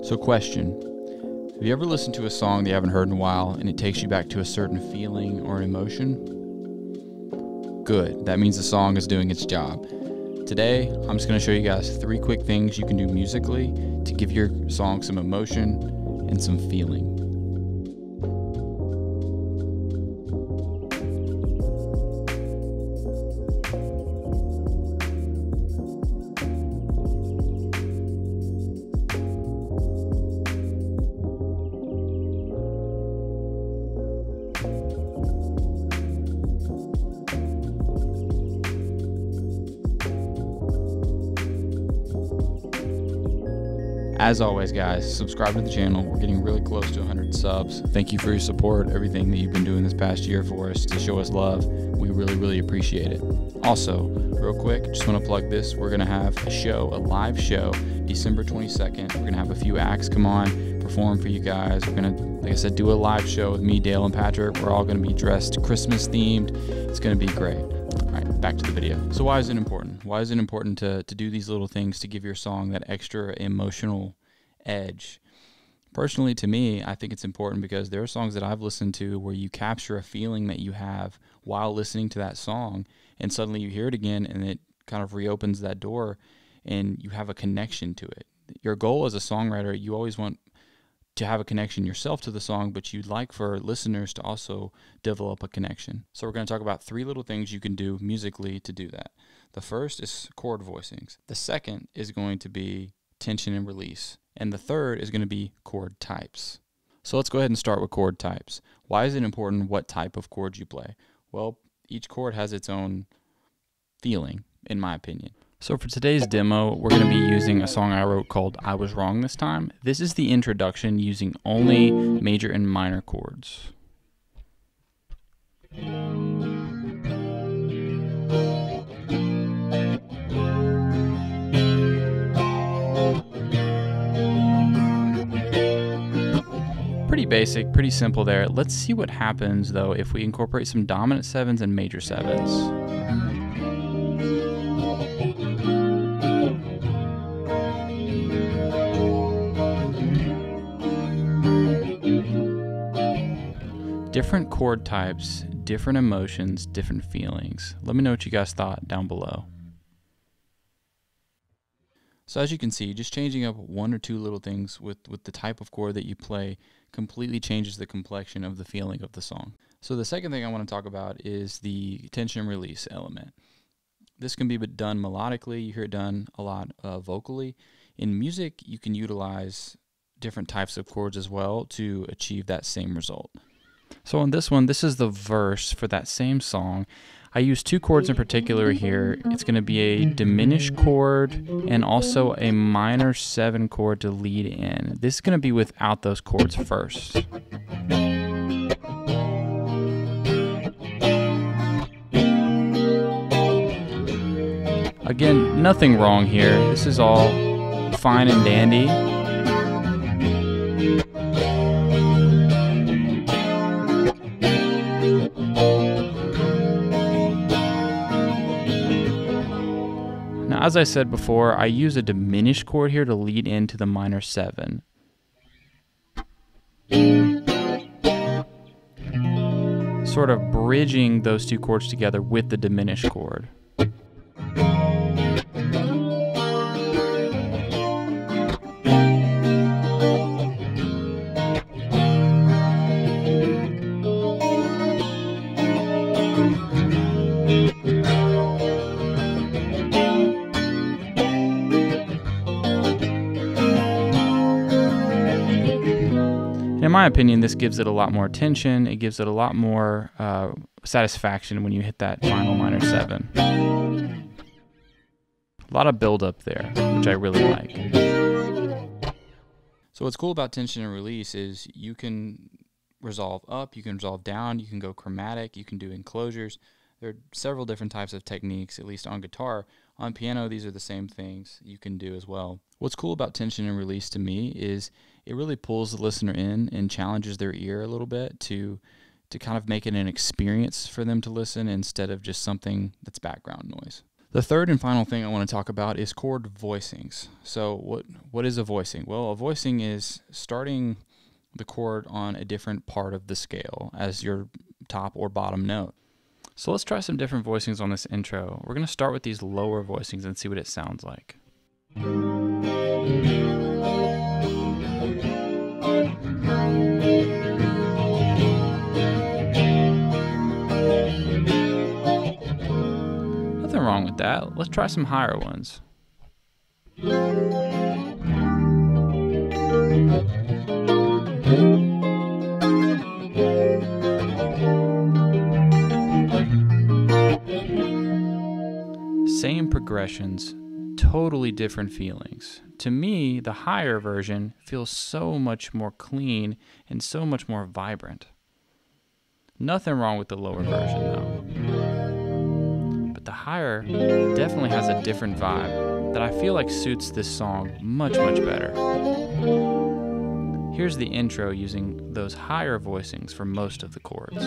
So question, have you ever listened to a song that you haven't heard in a while and it takes you back to a certain feeling or an emotion? Good, that means the song is doing its job. Today, I'm just going to show you guys 3 quick things you can do musically to give your song some emotion and some feeling. As always, guys, subscribe to the channel. We're getting really close to 100 subs. Thank you for your support, everything that you've been doing this past year for us to show us love. We really appreciate it. Also, real quick, just want to plug this. We're going to have a live show, December 22nd. We're going to have a few acts come on, perform for you guys. We're going to, like I said, do a live show with me, Dale, and Patrick. We're all going to be dressed Christmas themed. It's going to be great. All right, back to the video. So why is it important? Why is it important to do these little things to give your song that extra emotional edge? Personally, to me, I think it's important because there are songs that I've listened to where you capture a feeling that you have while listening to that song, and suddenly you hear it again and it kind of reopens that door and you have a connection to it. Your goal as a songwriter, you always want to have a connection yourself to the song, but you'd like for listeners to also develop a connection. So we're going to talk about 3 little things you can do musically to do that. The first is chord voicings. The second is going to be tension and release. And the third is going to be chord types. So let's go ahead and start with chord types. Why is it important what type of chords you play? Well, each chord has its own feeling, in my opinion. So for today's demo, we're going to be using a song I wrote called I Was Wrong This Time. This is the introduction using only major and minor chords. Pretty basic, pretty simple there. Let's see what happens though if we incorporate some dominant 7s and major 7s. Different chord types, different emotions, different feelings. Let me know what you guys thought down below. So as you can see, just changing up 1 or 2 little things with the type of chord that you play completely changes the complexion of the feeling of the song. So the second thing I want to talk about is the tension release element. This can be done melodically. You hear it done a lot vocally. In music, you can utilize different types of chords as well to achieve that same result. So on this one, this is the verse for that same song. I use 2 chords in particular here. It's going to be a diminished chord and also a minor 7 chord to lead in. This is going to be without those chords first. Again, nothing wrong here. This is all fine and dandy. Now, as I said before, I use a diminished chord here to lead into the minor 7. Sort of bridging those 2 chords together with the diminished chord. In my opinion, this gives it a lot more attention. It gives it a lot more satisfaction when you hit that final minor 7. A lot of build up there, which I really like. So what's cool about tension and release is you can resolve up, you can resolve down, you can go chromatic, you can do enclosures. There are several different types of techniques, at least on guitar. On piano, these are the same things you can do as well. What's cool about tension and release to me is it really pulls the listener in and challenges their ear a little bit to kind of make it an experience for them to listen instead of just something that's background noise. The third and final thing I want to talk about is chord voicings. So what is a voicing? Well, a voicing is starting the chord on a different part of the scale as your top or bottom note. So let's try some different voicings on this intro. We're going to start with these lower voicings and see what it sounds like. Nothing wrong with that. Let's try some higher ones. Same progressions, totally different feelings. To me, the higher version feels so much more clean and so much more vibrant. Nothing wrong with the lower version though. But the higher definitely has a different vibe that I feel like suits this song much, much better. Here's the intro using those higher voicings for most of the chords.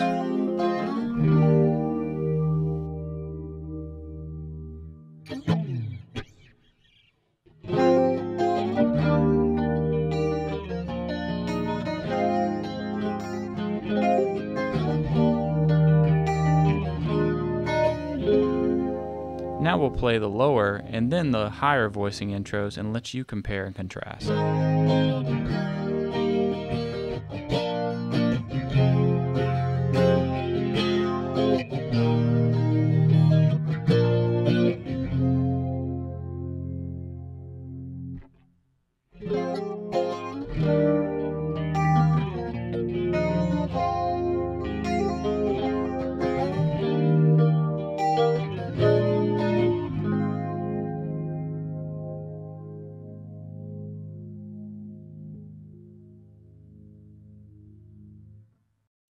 Now we'll play the lower and then the higher voicing intros and let you compare and contrast.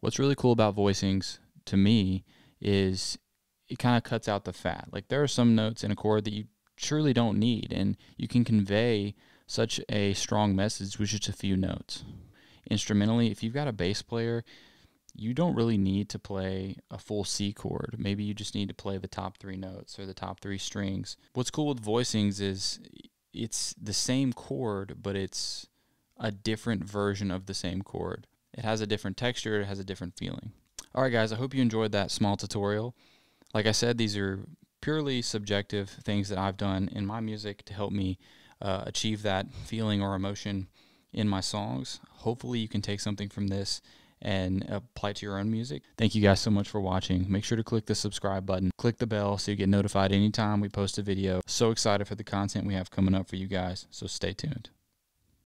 What's really cool about voicings to me is it kind of cuts out the fat. Like there are some notes in a chord that you surely don't need, and you can convey such a strong message with just a few notes. Instrumentally, if you've got a bass player, you don't really need to play a full C chord. Maybe you just need to play the top 3 notes or the top 3 strings. What's cool with voicings is it's the same chord, but it's a different version of the same chord. It has a different texture, it has a different feeling. All right, guys, I hope you enjoyed that small tutorial. Like I said, these are purely subjective things that I've done in my music to help me achieve that feeling or emotion in my songs. Hopefully you can take something from this and apply it to your own music. Thank you guys so much for watching. Make sure to click the subscribe button, click the bell so you get notified anytime we post a video. So excited for the content we have coming up for you guys, so stay tuned.